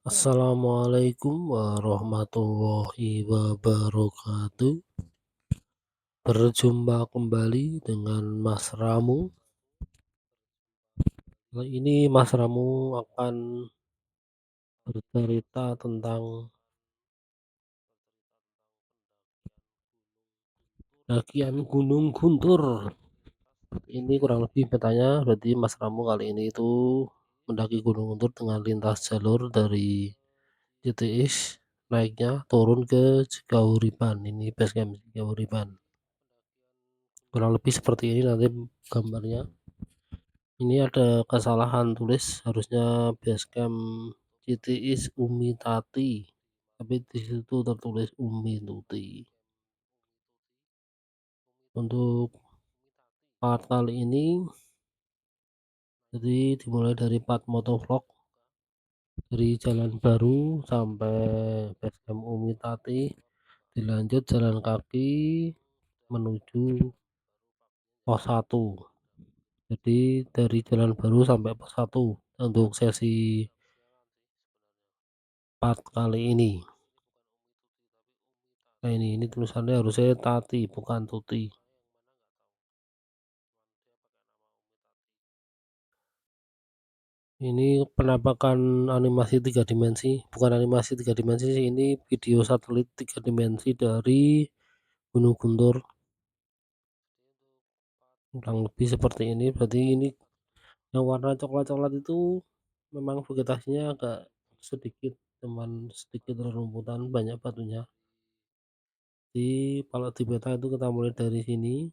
Assalamualaikum warahmatullahi wabarakatuh. Berjumpa kembali dengan Mas Ramu. Kali ini Mas Ramu akan bercerita tentang dakian Gunung Guntur. Ini kurang lebih petanya, berarti Mas Ramu kali ini itu mendaki Gunung Guntur dengan lintas jalur dari JTS, naiknya turun ke Cikahuripan. Ini base camp Cikahuripan. Kurang lebih seperti ini nanti gambarnya. Ini ada kesalahan tulis, harusnya basecamp CTIS Umi Tati, tapi di situ tertulis Umi Tuti. Untuk part kali ini jadi dimulai dari part motovlog dari Jalan Baru sampai basecamp Umi Tati, dilanjut jalan kaki menuju pos 1. Jadi dari Jalan Baru sampai pos 1 untuk sesi part kali ini. Nah ini tulisannya harusnya Tati bukan Tuti. Ini penampakan animasi 3 dimensi, bukan animasi 3 dimensi sih, ini video satelit 3 dimensi dari Gunung Guntur. Kurang lebih seperti ini, berarti ini yang warna coklat-coklat itu memang vegetasinya agak sedikit, cuman sedikit rerumputan, banyak batunya. Jadi kalau di peta itu kita mulai dari sini,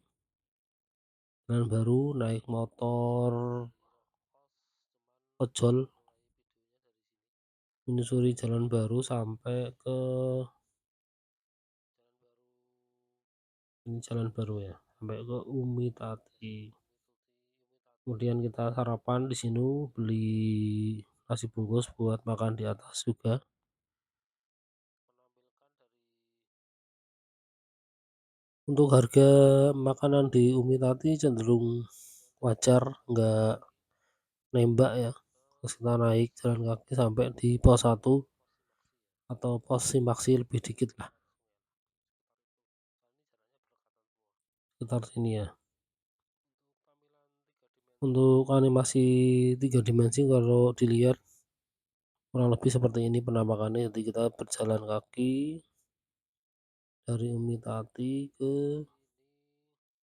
Jalan Baru, naik motor ojol menyusuri Jalan Baru sampai ke ini Jalan Baru ya, sampai ke Umi Tati. Kemudian kita sarapan di sini, beli nasi bungkus buat makan di atas juga. Untuk harga makanan di Umi Tati cenderung wajar, nggak nembak ya. Terus kita naik jalan kaki sampai di pos 1 atau pos Simaksi lebih dikit lah, sekitar sini ya. Untuk animasi 3 dimensi kalau dilihat kurang lebih seperti ini penampakannya. Jadi kita berjalan kaki dari Umi Tati ke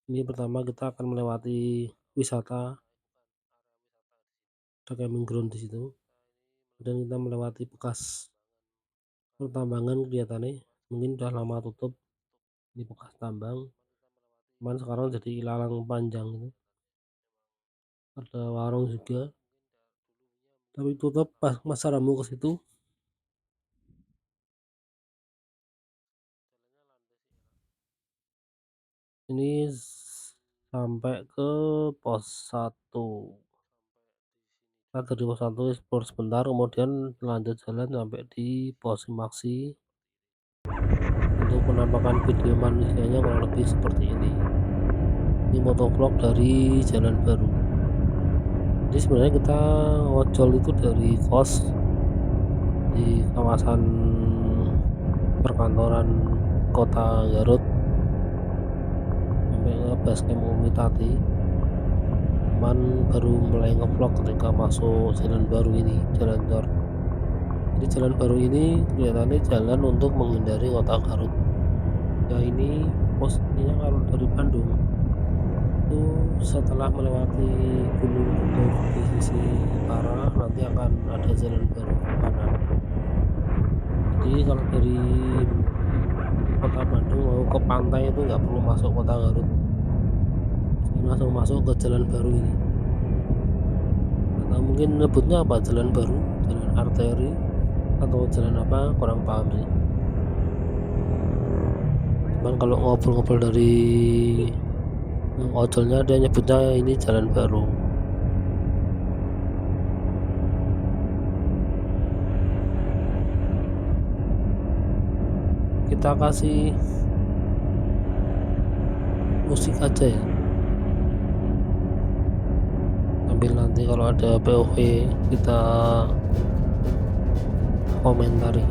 ini, pertama kita akan melewati wisata, ada camping ground di situ, dan kita melewati bekas pertambangan kelihatannya, mungkin udah lama tutup. Ini bekas tambang, cuman sekarang jadi ilalang panjang itu. Ada warung juga, tapi tutup pas Mas Ramu ke situ. Ini sampai ke pos 1. Kita dari pos 1 explore sebentar, kemudian lanjut jalan sampai di pos Simaksi. Untuk penampakan video manusianya kurang lebih seperti ini. Ini motovlog dari Jalan Baru. Jadi sebenarnya kita ngojol itu dari kos di kawasan perkantoran kota Garut sampai ke basecamp Umi Tati, cuman baru mulai ngevlog ketika masuk Jalan Baru ini, jalan tol. Jadi Jalan Baru ini kelihatannya jalan untuk menghindari kota Garut ya. Ini posisinya kalau dari Bandung itu setelah melewati Gunung Guntur di sisi utara, nanti akan ada Jalan Baru ke kanan. Jadi kalau dari kota Bandung mau ke pantai itu nggak perlu masuk kota Garut, langsung masuk ke Jalan Baru ini. Atau mungkin nyebutnya apa, Jalan Baru, jalan arteri, atau jalan apa, kurang paham sih. Cuman kalau ngobrol-ngobrol dari ojolnya, dia nyebutnya ini Jalan Baru. Kita kasih musik aja ya, sambil nanti kalau ada POV kita komentari.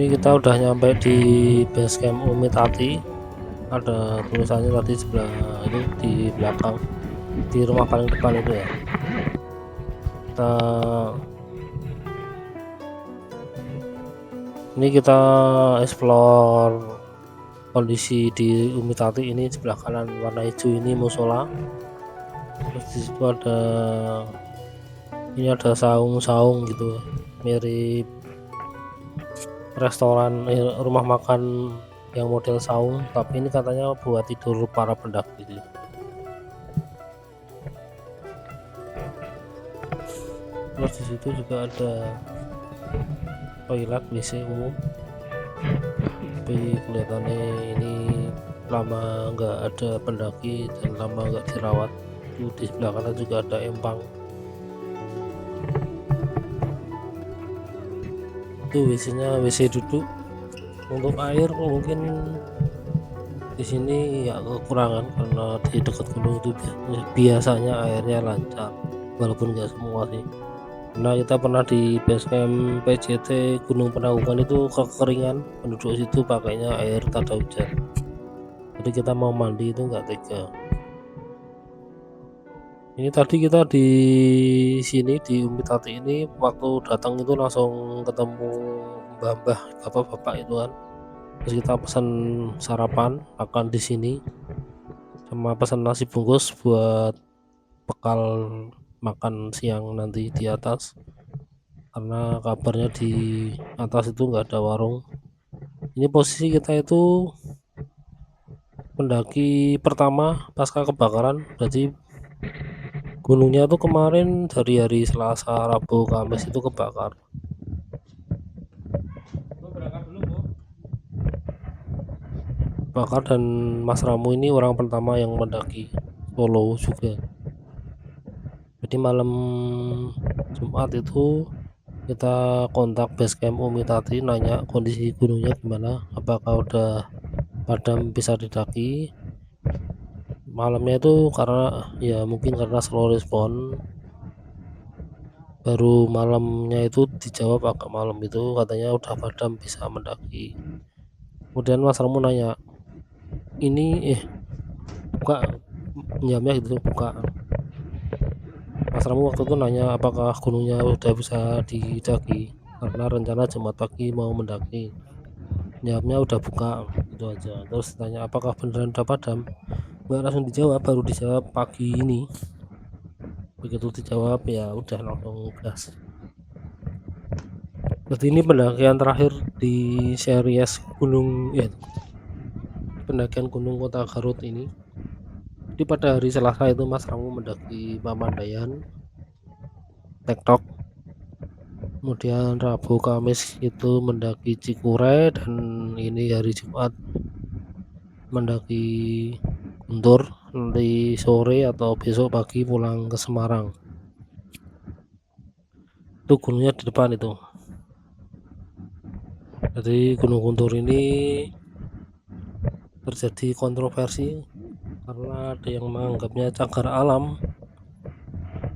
Ini kita udah nyampe di base camp Umitati. Ada tulisannya tadi sebelah itu di belakang, di rumah paling depan itu ya. Kita explore kondisi di Umitati. Ini sebelah kanan warna hijau ini musola. Terus di situ ada saung-saung gitu, mirip restoran rumah makan yang model saung, tapi ini katanya buat tidur para pendaki. Terus di situ juga ada toilet WC umum, tapi kelihatannya ini lama nggak ada pendaki dan lama nggak dirawat. Itu di sebelah kanan juga ada empang. Itu WC-nya WC duduk. Untuk air mungkin di sini ya kekurangan, karena di dekat gunung itu biasanya airnya lancar, walaupun nggak semua sih. Karena kita pernah di base camp PJT Gunung Penanggungan itu kekeringan, penduduk situ pakainya air tanda hujan, jadi kita mau mandi itu nggak tega. Ini tadi kita di sini di Umitati ini waktu datang itu langsung ketemu mbah-mbah, bapak-bapak itu kan. Terus kita pesan sarapan makan di sini, sama pesan nasi bungkus buat bekal makan siang nanti di atas, karena kabarnya di atas itu nggak ada warung. Ini posisi kita itu pendaki pertama pasca kebakaran, jadi gunungnya tuh kemarin dari hari Selasa, Rabu, Kamis itu kebakar. Dan Mas Ramu ini orang pertama yang mendaki Solo juga. Jadi malam Jumat itu kita kontak base camp Umitati, nanya kondisi gunungnya gimana, apakah udah padam bisa didaki. Malamnya itu karena ya mungkin karena slow respon, baru malamnya itu dijawab agak malam itu katanya udah padam bisa mendaki. Kemudian Mas Ramu nanya, ini buka jamnya gitu, buka. Mas Ramu waktu itu nanya apakah gunungnya udah bisa didaki, karena rencana Jumat pagi mau mendaki. Jawabnya udah buka, gitu aja. Terus tanya apakah beneran udah padam, nggak langsung dijawab, baru dijawab pagi ini. Begitu dijawab ya udah langsung gas. Berarti ini pendakian terakhir di series gunung pendakian Gunung Kota Garut ini. Jadi pada hari Selasa itu Mas Ramu mendaki Pamandayan, Tektok. Kemudian Rabu Kamis itu mendaki Cikure, dan ini hari Jumat mendaki Guntur. Nanti sore atau besok pagi pulang ke Semarang. Itu gunungnya di depan itu. Jadi Gunung Guntur ini terjadi kontroversi karena ada yang menganggapnya cagar alam.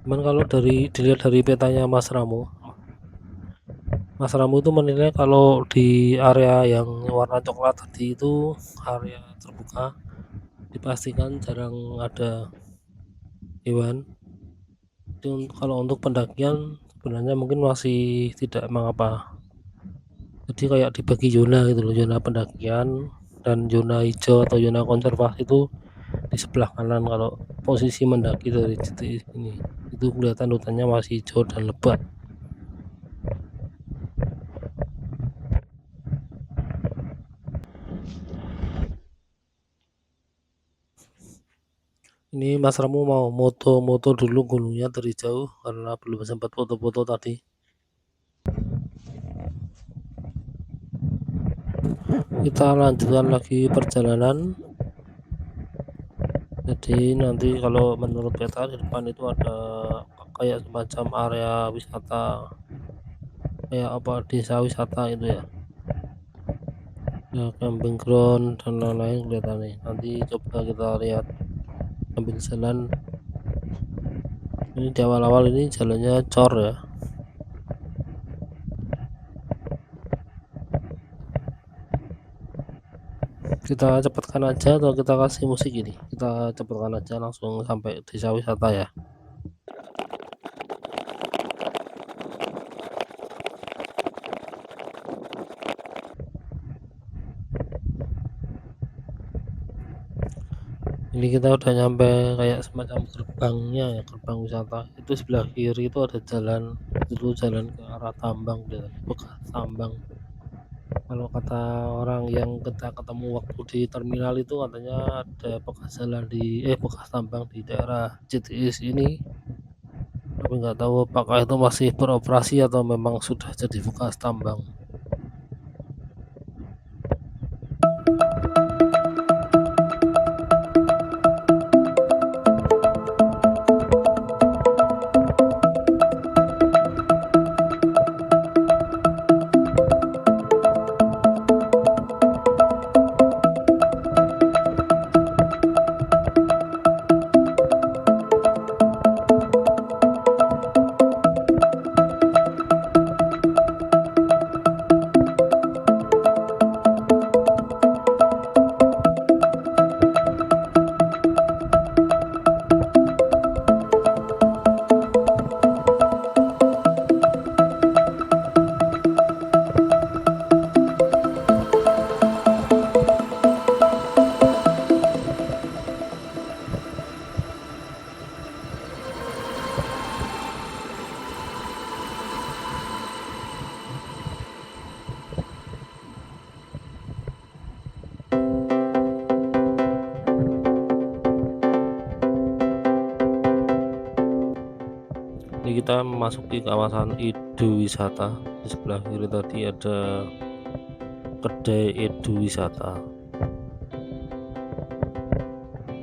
Cuman kalau dilihat dari petanya Mas Ramu itu menilai kalau di area yang warna coklat tadi itu area terbuka, dipastikan jarang ada hewan. Jadi kalau untuk pendakian sebenarnya mungkin masih tidak mengapa. Jadi kayak dibagi zona gitu loh, zona pendakian dan zona hijau atau zona konservasi itu di sebelah kanan. Kalau posisi mendaki dari titik ini itu kelihatan hutannya masih hijau dan lebat. Ini Mas Ramu mau moto dulu gunungnya dari jauh karena belum sempat foto-foto tadi. Kita lanjutkan lagi perjalanan. Jadi nanti kalau menurut peta di depan itu ada kayak semacam area wisata, kayak apa, desa wisata itu ya, camping ground dan lain-lain kelihatannya. Nanti coba kita lihat sambil jalan. Ini di awal-awal ini jalannya cor ya. Kita cepatkan aja atau kita kasih musik ini? Kita cepatkan aja langsung sampai desa wisata ya. Ini kita udah nyampe kayak semacam gerbangnya ya, gerbang wisata. Itu sebelah kiri itu ada jalan, itu jalan ke arah tambang dan bekas tambang. Kalau kata orang yang kita ketemu waktu di terminal itu katanya ada bekas jalan bekas tambang di daerah JTS ini. Tapi nggak tahu apakah itu masih beroperasi atau memang sudah jadi bekas tambang. Ini kita memasuki kawasan Edu Wisata. Di sebelah kiri tadi ada kedai Edu Wisata.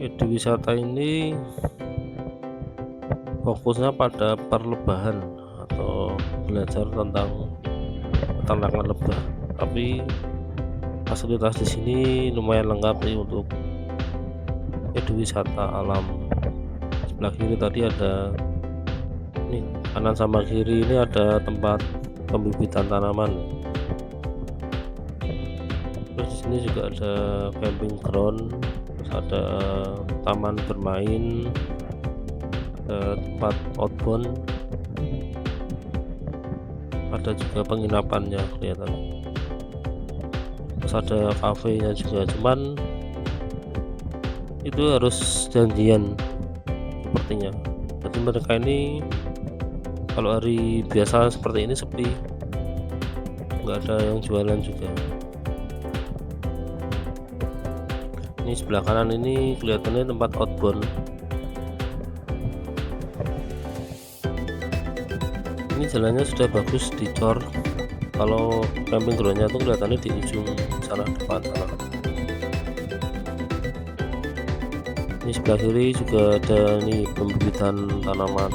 Edu Wisata ini fokusnya pada perlebahan atau belajar tentang peternakan lebah. Tapi fasilitas di sini lumayan lengkap nih untuk Edu Wisata alam. Sebelah kiri tadi ada nih, kanan sama kiri ini ada tempat pembibitan tanaman. Terus di sini juga ada camping ground, terus ada taman bermain, ada tempat outbound, ada juga penginapannya kelihatan. Terus ada kafenya juga, cuman itu harus janjian sepertinya. Jadi mereka ini kalau hari biasa seperti ini sepi, nggak ada yang jualan juga. Ini sebelah kanan ini kelihatannya tempat outbound. Ini jalannya sudah bagus dicor. Kalau camping groundnya tuh kelihatannya di ujung sana depan sana. Ini sebelah kiri juga ada nih pembibitan tanaman.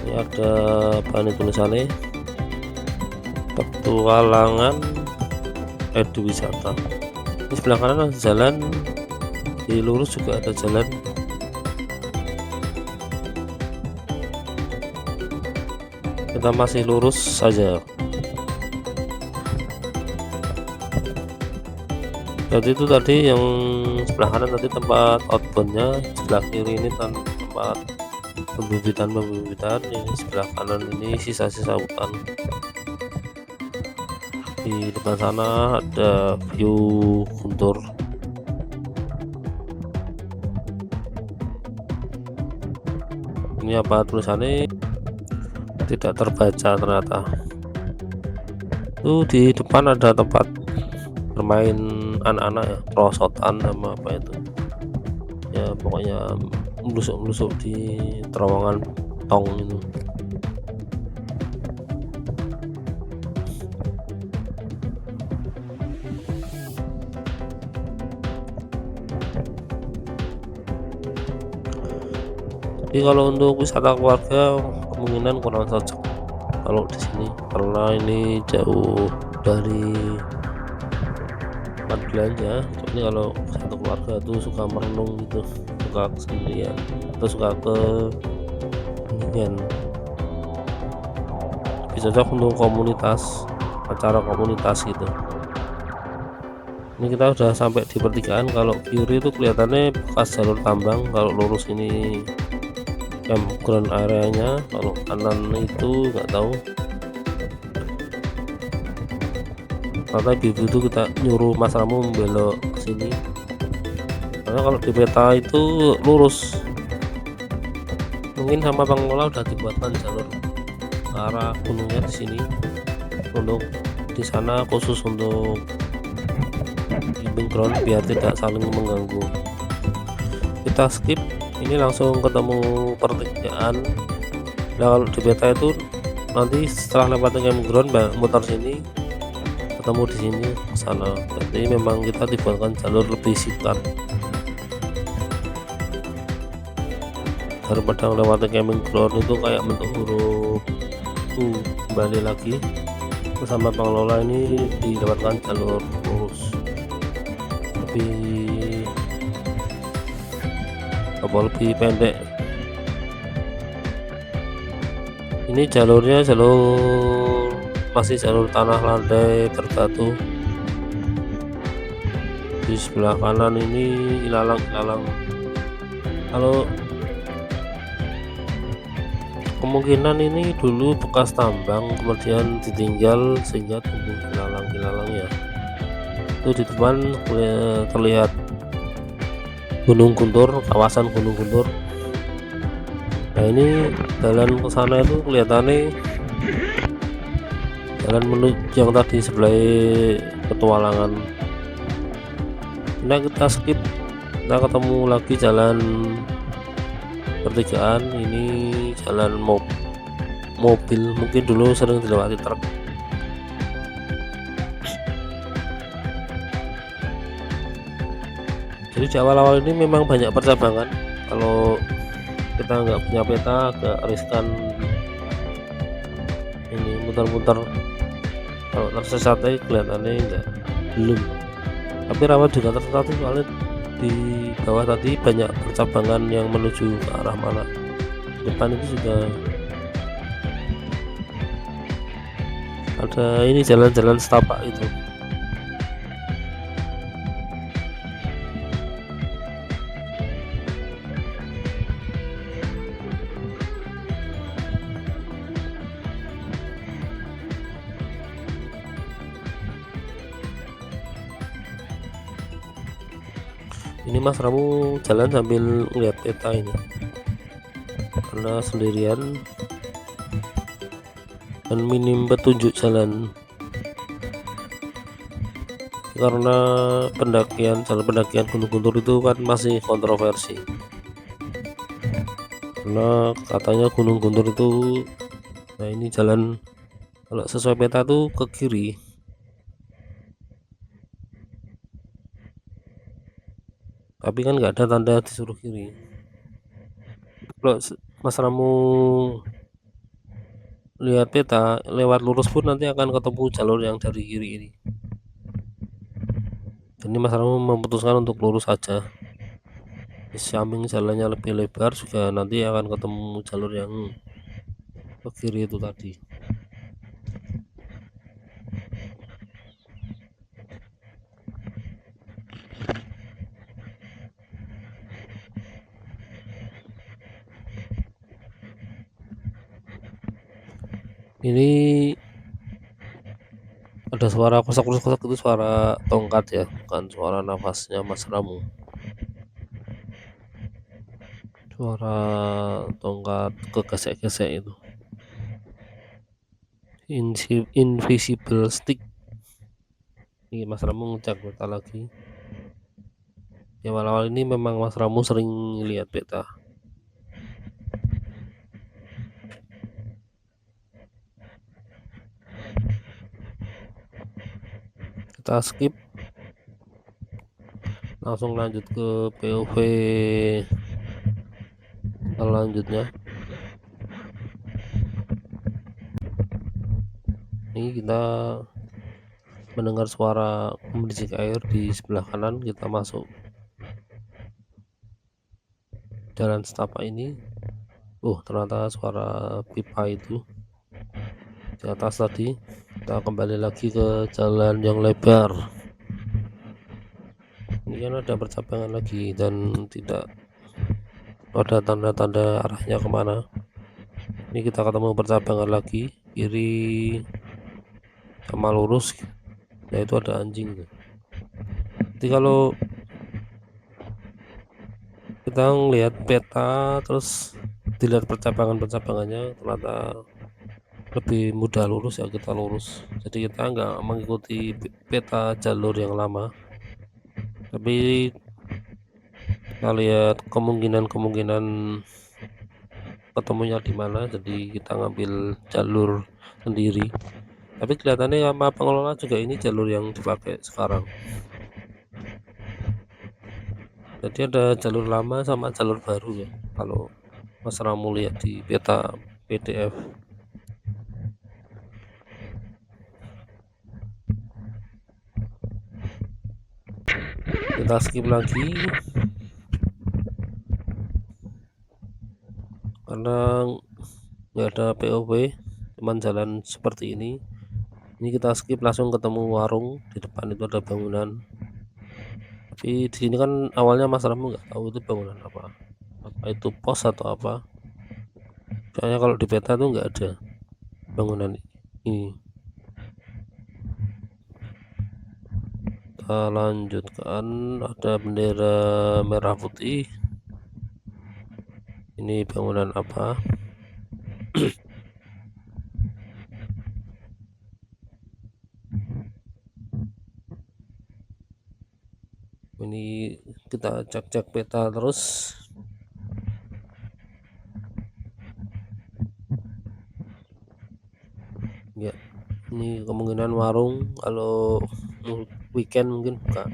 Ini ada apa nih tulisannya, petualangan Edu Wisata. Di sebelah kanan ada jalan, di lurus juga ada jalan. Kita masih lurus saja. Jadi itu tadi yang sebelah kanan tadi tempat outboundnya, sebelah kiri ini tempat pembibitan. Ini sebelah kanan ini sisa-sisa hutan. Di depan sana ada view guntur. Ini apa tulisannya tidak terbaca ternyata. Itu di depan ada tempat bermain anak-anak ya, perosotan sama apa itu ya, pokoknya melusuk-melusuk di terowongan tong itu. Jadi kalau untuk wisata keluarga kemungkinan kurang cocok kalau di sini, karena ini jauh dari tempat belanja. Soalnya kalau satu keluarga tuh suka merenung gitu, suka kesenian atau suka ke inian, bisa cocok untuk komunitas, acara komunitas gitu. Ini kita udah sampai di pertigaan. Kalau kiri itu kelihatannya bekas jalur tambang, kalau lurus ini campground areanya, kalau kanan itu nggak tahu. Karena ibu itu kita nyuruh Mas Ramu membelok ke sini, karena kalau di peta itu lurus. Mungkin sama pengelola udah dibuatkan jalur ke arah gunungnya di sini, untuk di sana khusus untuk camping ground biar tidak saling mengganggu. Kita skip, ini langsung ketemu pertigaan. Nah, kalau di peta itu nanti setelah lewat camping ground muter sini, ketemu di sini ke sana. Jadi memang kita dibuatkan jalur lebih singkat daripada lewat camping ground itu kayak bentuk huruf U. Kembali lagi bersama pengelola, ini didapatkan jalur lurus lebih pendek. Ini jalurnya masih jalur tanah landai terjatuh. Di sebelah kanan ini ilalang-ilalang. Kalau kemungkinan ini dulu bekas tambang kemudian ditinggal sehingga tumbuh ilalang-ilalang ya. Itu di depan terlihat Gunung Guntur, kawasan Gunung Guntur. Nah, ini jalan ke sana itu kelihatannya jalan menuju yang tadi sebelah petualangan. Nah, kita skip, kita ketemu lagi jalan pertigaan. Ini jalan mobil, mungkin dulu sering dilewati truk. Jadi di awal-awal ini memang banyak percabangan. Kalau kita nggak punya peta agak riskan ini muter-muter. Kalau tersesat kelihatannya enggak, belum, tapi rawan juga tersesat soalnya di bawah tadi banyak percabangan yang menuju ke arah mana. Depan itu juga ada ini jalan-jalan setapak itu. Ini Mas Ramu jalan sambil lihat peta ini karena sendirian dan minim petunjuk jalan, karena jalan pendakian Gunung Guntur itu kan masih kontroversi, karena katanya Gunung Guntur itu, nah ini jalan kalau sesuai peta tuh ke kiri, tapi kan nggak ada tanda disuruh kiri. Kalau Mas Ramu lihat peta lewat lurus pun nanti akan ketemu jalur yang dari kiri ini. Ini Mas Ramu memutuskan untuk lurus saja. Di samping jalannya lebih lebar juga nanti akan ketemu jalur yang ke kiri itu tadi. Ini ada suara kosak-kosak itu suara tongkat ya, bukan suara nafasnya Mas Ramu. Suara tongkat kegesek-gesek itu. Invisible stick. Ini Mas Ramu ngecek peta lagi. Ya, awal-awal ini memang Mas Ramu sering lihat peta. Kita skip, langsung lanjut ke POV selanjutnya. Ini kita mendengar suara memercik air di sebelah kanan. Kita masuk jalan setapak ini. Ternyata suara pipa itu di atas tadi. Kita kembali lagi ke jalan yang lebar. Ini kan ada percabangan lagi dan tidak ada tanda-tanda arahnya kemana. Ini kita ketemu percabangan lagi, kiri sama lurus, yaitu ada anjing tuh. Jadi kalau kita ngelihat peta terus dilihat percabangannya, ternyata lebih mudah lurus, ya kita lurus. Jadi kita nggak mengikuti peta jalur yang lama, tapi kita lihat kemungkinan ketemunya di mana, jadi kita ngambil jalur sendiri. Tapi kelihatannya sama pengelola juga ini jalur yang dipakai sekarang. Jadi ada jalur lama sama jalur baru ya, kalau Mas Ramu lihat di peta PDF. Kita skip lagi karena nggak ada POV, cuman jalan seperti ini. Ini kita skip, langsung ketemu warung. Di depan itu ada bangunan, tapi di sini kan awalnya Mas Ramu nggak tahu itu bangunan apa itu pos atau apa, soalnya kalau di peta tuh nggak ada bangunan ini. Kita lanjutkan, ada bendera merah putih. Ini bangunan apa? Ini kita cek peta terus. Ya, ini kemungkinan warung, kalau weekend mungkin buka.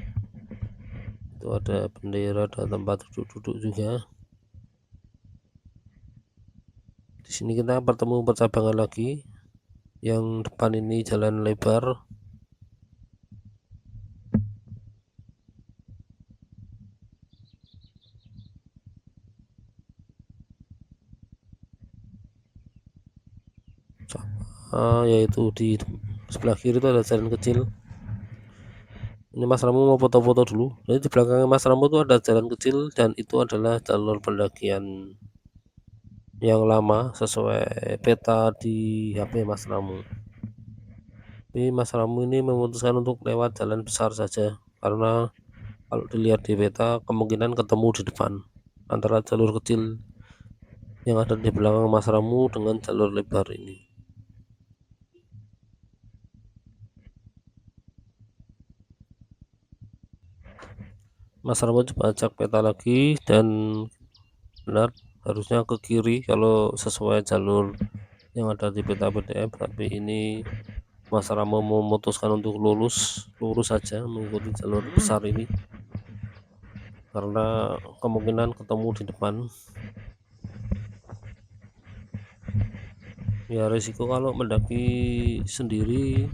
Itu ada bendera, ada tempat duduk-duduk juga. Di sini kita bertemu percabangan lagi. Yang depan ini jalan lebar. Yaitu di sebelah kiri itu ada jalan kecil. Ini Mas Ramu mau foto-foto dulu. Jadi di belakang Mas Ramu itu ada jalan kecil, dan itu adalah jalur pendakian yang lama sesuai peta di HP Mas Ramu. Tapi Mas Ramu ini memutuskan untuk lewat jalan besar saja, karena kalau dilihat di peta kemungkinan ketemu di depan antara jalur kecil yang ada di belakang Mas Ramu dengan jalur lebar ini. Mas Ramu coba cek peta lagi, dan benar, harusnya ke kiri kalau sesuai jalur yang ada di peta PDF. Tapi ini Mas Ramu memutuskan untuk lurus saja mengikuti jalur besar ini, karena kemungkinan ketemu di depan. Ya risiko kalau mendaki sendiri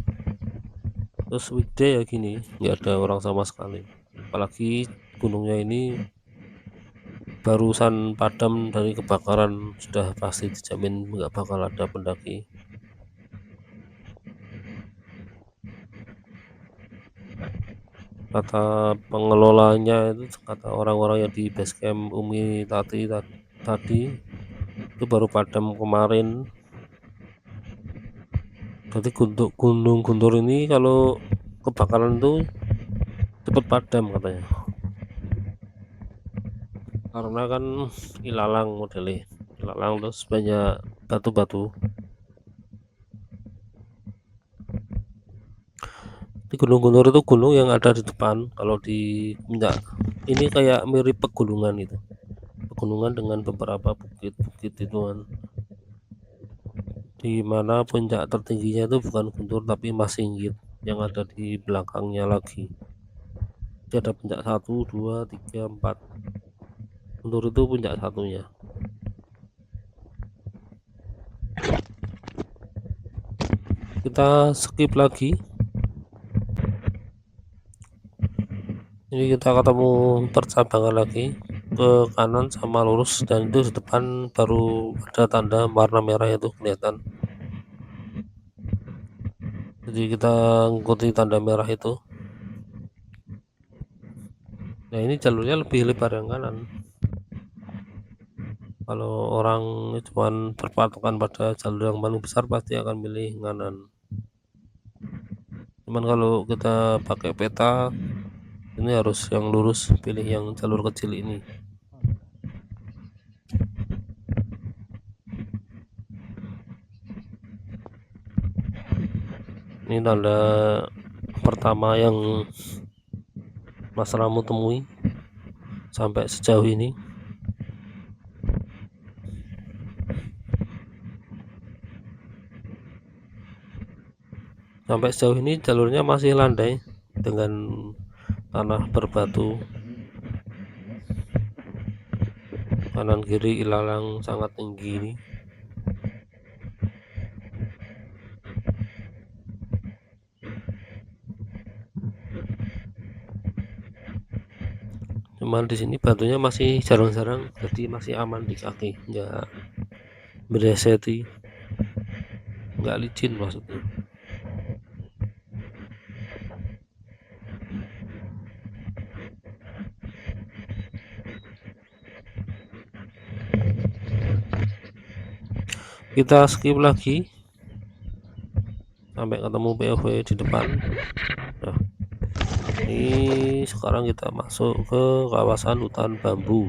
terus weekday ya gini, nggak ada orang sama sekali, apalagi gunungnya ini barusan padam dari kebakaran, sudah pasti dijamin nggak bakal ada pendaki. Kata pengelolanya itu, kata orang-orang yang di base camp Umi Tati tadi itu baru padam kemarin. Jadi Gunung Guntur ini kalau kebakaran itu cepat padam katanya, karena kan ilalang modelnya, ilalang terus banyak batu-batu. Di Gunung Guntur itu gunung yang ada di depan. Kalau di puncak ini kayak mirip pegunungan itu, pegunungan dengan beberapa bukit-bukit itu kan, di mana puncak tertingginya itu bukan Guntur tapi Mas Singgit yang ada di belakangnya lagi. Jadi ada puncak 1, 2, 3, 4. Guntur itu puncak satunya. Kita skip lagi. Ini kita ketemu percabangan lagi. ke kanan sama lurus, dan itu di depan baru ada tanda warna merah itu kelihatan. Jadi kita ngikuti tanda merah itu. Nah, ini jalurnya lebih lebar yang kanan. Kalau orang cuman berpatokan pada jalur yang paling besar pasti akan milih kanan. Cuman kalau kita pakai peta, ini harus yang lurus, pilih yang jalur kecil ini. Ini tanda pertama yang Mas Ramu temui sampai sejauh ini. Sampai sejauh ini jalurnya masih landai dengan tanah berbatu, kanan kiri ilalang sangat tinggi ini. Cuman di sini batunya masih jarang-jarang, jadi masih aman di kaki, nggak bereseti, nggak licin maksudnya. Kita skip lagi sampai ketemu POV di depan. Nah, ini sekarang kita masuk ke kawasan hutan bambu.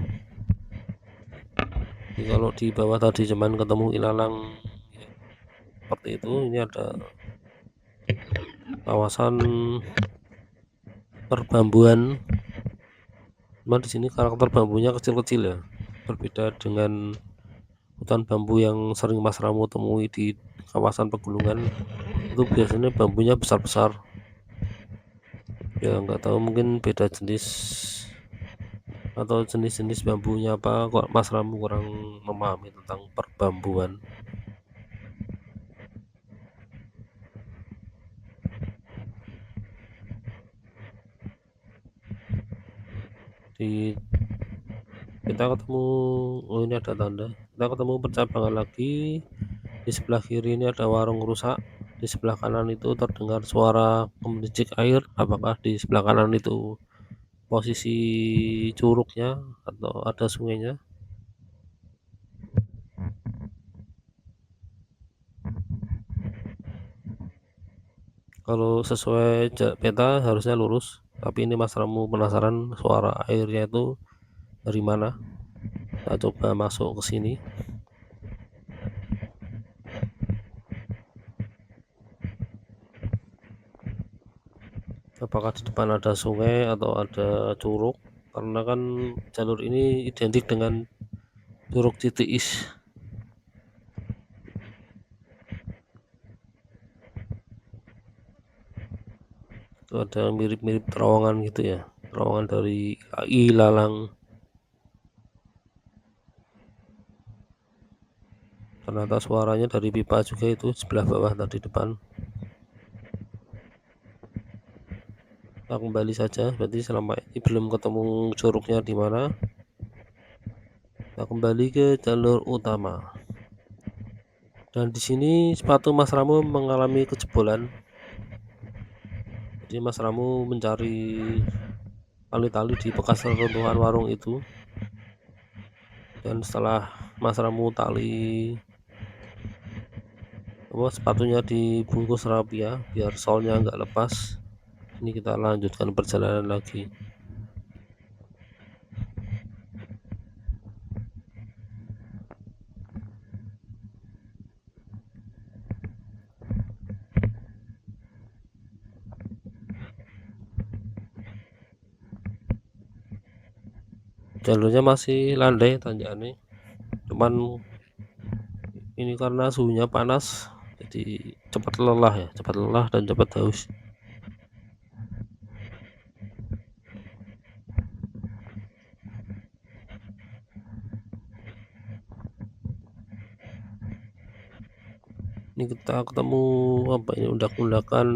Jadi kalau di bawah tadi cuman ketemu ilalang seperti itu, ini ada kawasan perbambuan. Cuman di sini karakter bambunya kecil-kecil ya, berbeda dengan hutan bambu yang sering Mas Ramu temui di kawasan pegunungan. Itu biasanya bambunya besar-besar. Ya nggak tahu, mungkin beda jenis atau jenis-jenis bambunya apa, kok Mas Ramu kurang memahami tentang perbambuan. Di kita ketemu, oh ini ada tanda, kita ketemu percabangan lagi. Di sebelah kiri ini ada warung rusak, di sebelah kanan itu terdengar suara pemercik air. Apakah di sebelah kanan itu posisi curugnya atau ada sungainya? Kalau sesuai peta harusnya lurus, tapi ini Mas Ramu penasaran suara airnya itu dari mana. Kita coba masuk ke sini. Apakah di depan ada sungai atau ada curug? Karena kan jalur ini identik dengan curug Citiis. Itu ada mirip-mirip terowongan gitu ya, terowongan dari ilalang. Ternyata suaranya dari pipa juga, itu sebelah bawah tadi depan. Kita kembali saja, berarti selama ini belum ketemu curugnya di mana. Kita kembali ke jalur utama. Dan di sini sepatu Mas Ramu mengalami kejebolan. Jadi Mas Ramu mencari tali-tali di bekas reruntuhan warung itu. Dan setelah Mas Ramu sepatunya dibungkus rapia biar solnya nggak lepas. Ini kita lanjutkan perjalanan lagi. Jalurnya masih landai tanjakannya, cuman ini karena suhunya panas jadi cepat lelah dan cepat haus. Ini kita ketemu apa ini, undak-undakan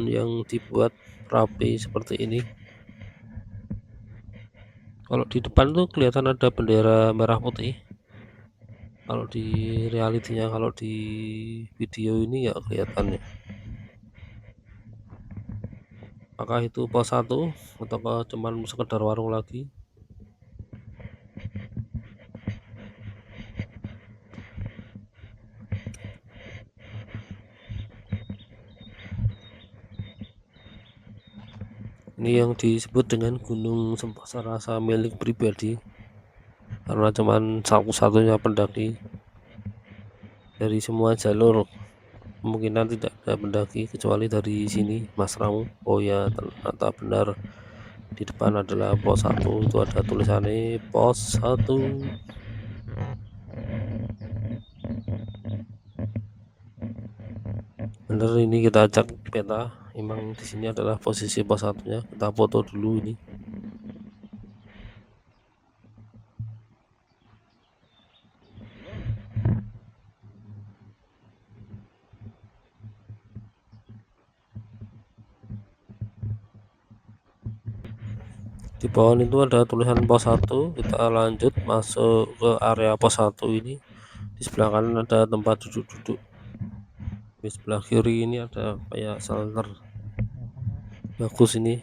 yang dibuat rapi seperti ini. Kalau di depan tuh kelihatan ada bendera merah putih. Kalau di realitinya, kalau di video ini nggak kelihatan ya. Apakah itu pos 1 ataukah cuman sekedar warung lagi? Ini yang disebut dengan gunung serasa milik pribadi, karena cuman satu-satunya pendaki dari semua jalur. Kemungkinan tidak ada pendaki kecuali dari sini, Mas Ramu. Oh ya, ternyata benar, di depan adalah pos 1. Itu ada tulisannya pos 1. Bener, ini kita cek peta, emang di sini adalah posisi pos 1-nya. Kita foto dulu ini. Di bawah itu ada tulisan pos 1. Kita lanjut masuk ke area pos 1 ini. Di sebelah kanan ada tempat duduk-duduk. Di sebelah kiri ini ada kayak shelter bagus ini.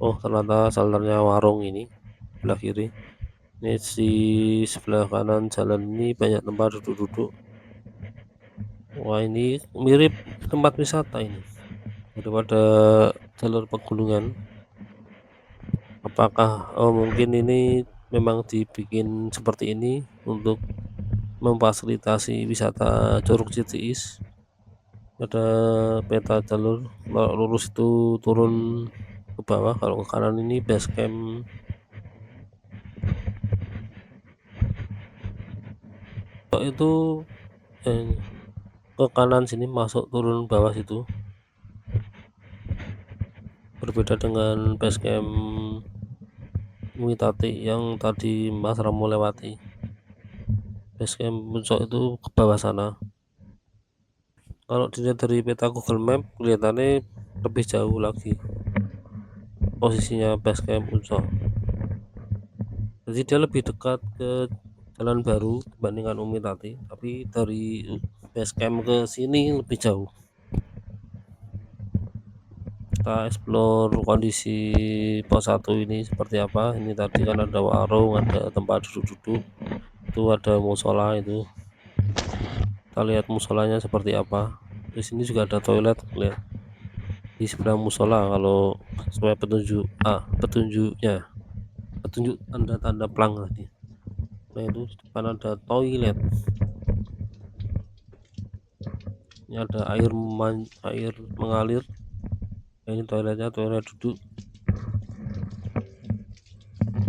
Oh, ternyata shelternya warung ini sebelah kiri. Ini di sebelah kanan jalan ini banyak tempat duduk-duduk. Wah, ini mirip tempat wisata ini daripada jalur pegunungan. Apakah mungkin ini memang dibikin seperti ini untuk memfasilitasi wisata Curug Citiis? Ada peta jalur, kalau lurus itu turun ke bawah, kalau ke kanan ini base camp. Kalau itu ke kanan sini masuk turun bawah situ, berbeda dengan base camp Uitati yang tadi Mas Ramo lewati. Base camp Puncak itu ke bawah sana. Kalau dilihat dari peta Google Map kelihatannya lebih jauh lagi posisinya base camp Puncak. Jadi dia lebih dekat ke jalan baru dibandingkan Uitati, tapi dari base camp ke sini lebih jauh. Kita explore kondisi pos 1 ini seperti apa. Ini tadi kan ada warung, ada tempat duduk-duduk, itu ada musola. Itu kita lihat musolanya seperti apa. Di sini juga ada toilet, lihat di sebelah musola. Kalau sesuai petunjuknya, petunjuk tanda-tanda plang tadi. Nah, itu di depan ada toilet. Ini ada air mengalir. Nah, ini toiletnya, toilet duduk.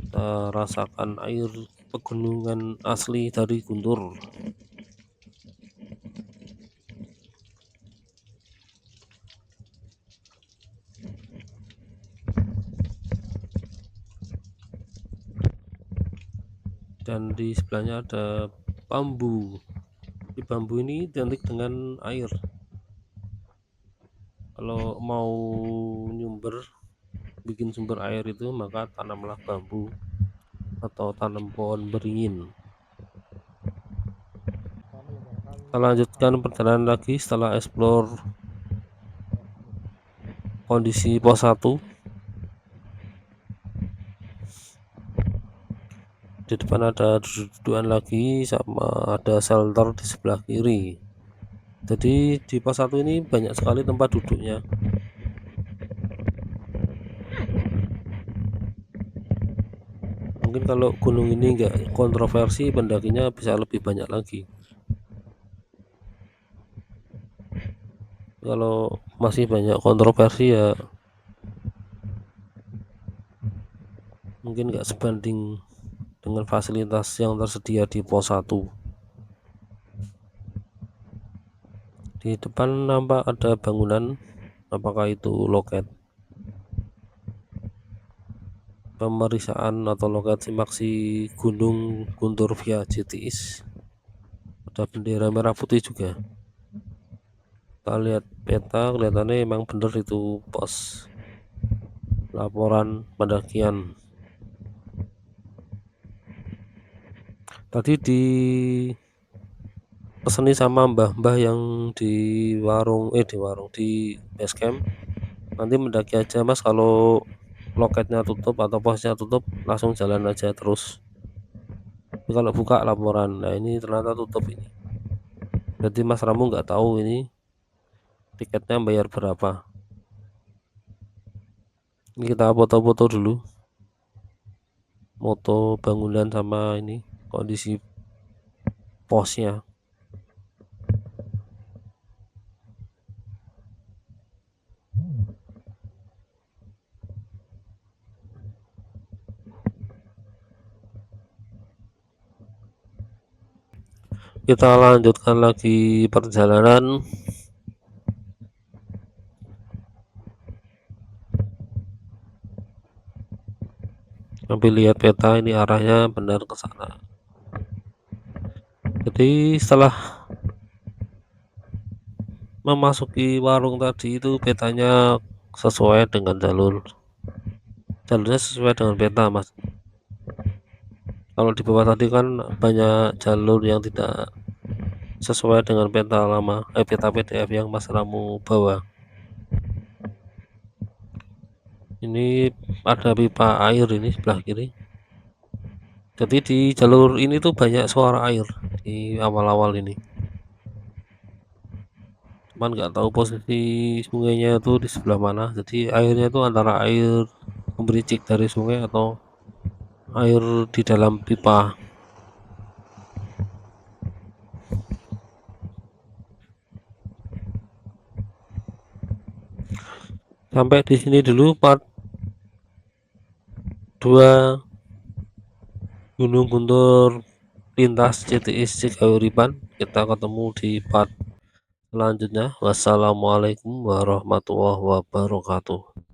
Kita rasakan air pegunungan asli dari Guntur. Dan di sebelahnya ada bambu. Di bambu ini identik dengan air. Kalau mau bikin sumber air itu, maka tanamlah bambu atau tanam pohon beringin. Kita lanjutkan perjalanan lagi setelah explore kondisi pos 1. Di depan ada duduk-dudukan lagi, sama ada shelter di sebelah kiri. Jadi di pos 1 ini banyak sekali tempat duduknya. Mungkin kalau gunung ini enggak kontroversi, pendakinya bisa lebih banyak lagi. Kalau masih banyak kontroversi ya mungkin enggak sebanding dengan fasilitas yang tersedia di pos 1. Di depan nampak ada bangunan, apakah itu loket pemeriksaan atau loket simaksi Gunung Guntur via Citiis? Ada bendera merah putih juga. Kita lihat peta, kelihatannya emang bener itu pos laporan pendakian. Tadi dipeseni sama mbah-mbah yang di di base camp, nanti mendaki aja Mas kalau loketnya tutup atau posnya tutup langsung jalan aja terus, tapi kalau buka laporan. Nah ini ternyata tutup ini, berarti Mas Ramu nggak tahu ini tiketnya bayar berapa. Ini kita foto-foto dulu, foto bangunan sama ini kondisi posnya. Kita lanjutkan lagi perjalanan. Sambil lihat peta ini arahnya benar ke sana. Jadi setelah memasuki warung tadi itu petanya sesuai dengan jalurnya sesuai dengan peta Mas. Kalau di bawah tadi kan banyak jalur yang tidak sesuai dengan peta lama, peta PDF yang Mas Ramu bawa. Ini ada pipa air ini sebelah kiri. Jadi di jalur ini tuh banyak suara air di awal-awal ini. Cuman nggak tahu posisi sungainya itu di sebelah mana. Jadi airnya itu antara air gemericik dari sungai atau air di dalam pipa. Sampai di sini dulu part 2 Gunung Guntur lintas CTS Cigayuripan. Kita ketemu di part selanjutnya. Wassalamualaikum warahmatullahi wabarakatuh.